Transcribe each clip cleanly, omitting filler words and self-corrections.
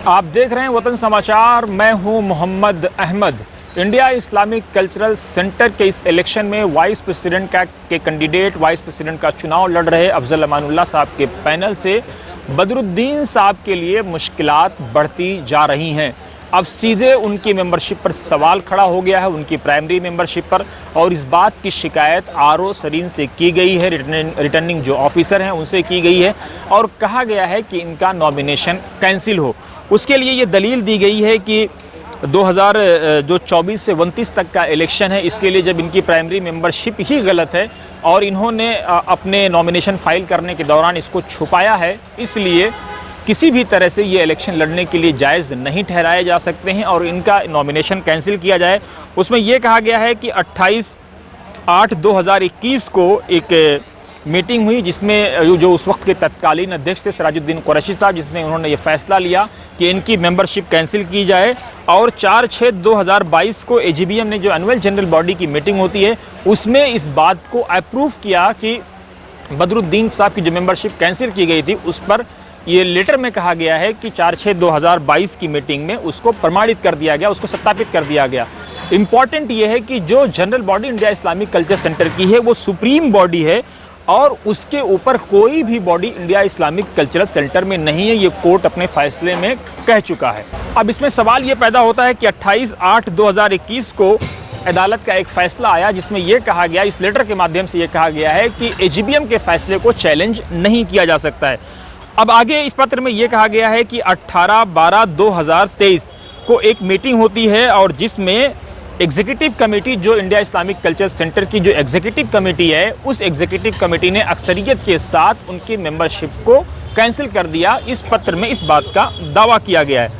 आप देख रहे हैं वतन समाचार। मैं हूं Mohammad Ahmed. India Islamic cultural centre के इस इलेक्शन में वाइस प्रेसिडेंट के कैंडिडेट वाइस प्रेसिडेंट का चुनाव लड़ रहे अफजल अमानुल्लाह साहब के पैनल से बदरुद्दीन साहब के लिए मुश्किलात बढ़ती जा रही हैं। अब सीधे उनकी मेंबरशिप पर सवाल खड़ा हो गया है, उनकी प्राइमरी मेंबरशिप पर, और इस बात की शिकायत आरओ सरीन से की गई है, रिटर्निंग जो ऑफिसर हैं उनसे की गई है, और कहा गया है कि इनका नॉमिनेशन कैंसिल हो। उसके लिए ये दलील दी गई है कि 2024 से 29 तक का इलेक्शन है, इसके लिए जब इनकी प्राइमरी मेंबरशिप ही गलत है और इन्होंने अपने नॉमिनेशन फाइल करने के दौरान इसको छुपाया है, इसलिए किसी भी तरह से ये इलेक्शन लड़ने के लिए जायज़ नहीं ठहराए जा सकते हैं और इनका नॉमिनेशन कैंसिल किया जाए। उसमें यह कहा गया है कि 28/8/2021 को एक मीटिंग हुई जिसमें जो उस वक्त के तत्कालीन अध्यक्ष थे सिराजुद्दीन कुरैशी साहब, जिसमें उन्होंने ये फैसला लिया कि इनकी मेंबरशिप कैंसिल की जाए, और 4/6/2022 को एजीबीएम ने जो एनुअल जनरल बॉडी की मीटिंग होती है उसमें इस बात को अप्रूव किया कि बदरुद्दीन साहब की जो मेंबरशिप कैंसिल की गई थी उस पर ये लेटर में कहा गया है कि 4/6/2022 की मीटिंग में उसको प्रमाणित कर दिया गया, उसको सत्यापित कर दिया गया। इम्पॉर्टेंट ये है कि जो general body India Islamic culture centre की है वो सुप्रीम बॉडी है और उसके ऊपर कोई भी body India Islamic cultural centre में नहीं है, ये कोर्ट अपने फैसले में कह चुका है। अब इसमें सवाल ये पैदा होता है कि 28/8/2021 को अदालत का एक फैसला आया जिसमें यह कहा गया, इस लेटर के माध्यम से ये कहा गया है कि एजीबीएम के फैसले को चैलेंज नहीं किया जा सकता है। अब आगे इस पत्र में यह कहा गया है कि 18/12/2023 को एक मीटिंग होती है और जिसमें एग्जीक्यूटिव कमेटी, जो इंडिया इस्लामिक कल्चर सेंटर की जो एग्जीक्यूटिव कमेटी है, उस एग्जीक्यूटिव कमेटी ने अक्सरियत के साथ उनकी मेंबरशिप को कैंसिल कर दिया। इस पत्र में इस बात का दावा किया गया है।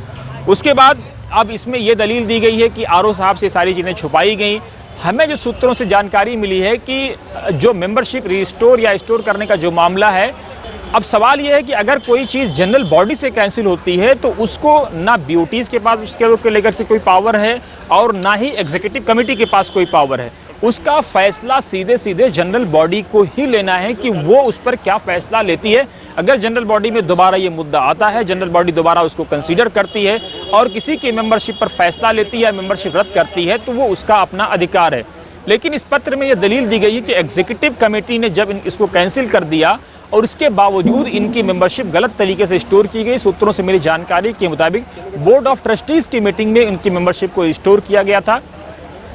उसके बाद अब इसमें यह दलील दी गई है कि आरओ साहब से सारी चीज़ें छुपाई गई। हमें जो सूत्रों से जानकारी मिली है कि जो मेंबरशिप रिस्टोर या स्टोर करने का जो मामला है, अब सवाल यह है कि अगर कोई चीज़ जनरल बॉडी से कैंसिल होती है तो उसको ना बीओटीज़ के पास उसके लेकर के कोई पावर है और ना ही एग्जीक्यूटिव कमेटी के पास कोई पावर है। उसका फैसला सीधे सीधे जनरल बॉडी को ही लेना है कि वो उस पर क्या फैसला लेती है। अगर जनरल बॉडी में दोबारा ये मुद्दा आता है, जनरल बॉडी दोबारा उसको कंसीडर करती है और किसी की मेंबरशिप पर फैसला लेती है, मेंबरशिप रद्द करती है, तो वो उसका अपना अधिकार है। लेकिन इस पत्र में यह दलील दी गई है कि एग्जीक्यूटिव कमेटी ने जब इसको कैंसिल कर दिया और उसके बावजूद इनकी मेंबरशिप गलत तरीके से स्टोर की गई। सूत्रों से मिली जानकारी के मुताबिक बोर्ड ऑफ ट्रस्टीज़ की मीटिंग में इनकी मेंबरशिप को स्टोर किया गया था।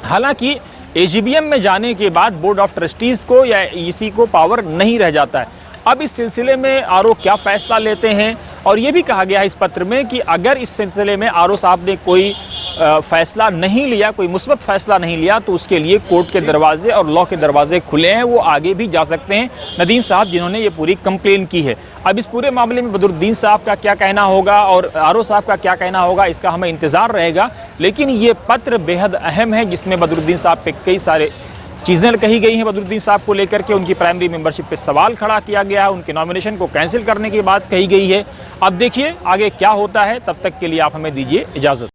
हालांकि एजीबीएम में जाने के बाद बोर्ड ऑफ ट्रस्टीज़ को या ईसी को पावर नहीं रह जाता है। अब इस सिलसिले में आरओ क्या फैसला लेते हैं, और ये भी कहा गया है इस पत्र में कि अगर इस सिलसिले में आरओ साहब ने कोई फैसला नहीं लिया, कोई मुस्बत फैसला नहीं लिया, तो उसके लिए कोर्ट के दरवाजे और लॉ के दरवाजे खुले हैं, वो आगे भी जा सकते हैं। नदीम साहब जिन्होंने ये पूरी कंप्लेन की है, अब इस पूरे मामले में बदरुद्दीन साहब का क्या कहना होगा और आरओ साहब का क्या कहना होगा, इसका हमें इंतज़ार रहेगा। लेकिन ये पत्र बेहद अहम है जिसमें बदरुद्दीन साहब पे कई सारे चीज़ें कही गई हैं। बदरुद्दीन साहब को लेकर के उनकी प्राइमरी मेंबरशिप पे सवाल खड़ा किया गया है, उनके नॉमिनेशन को कैंसिल करने की बात कही गई है। अब देखिए आगे क्या होता है, तब तक के लिए आप हमें दीजिए इजाज़त।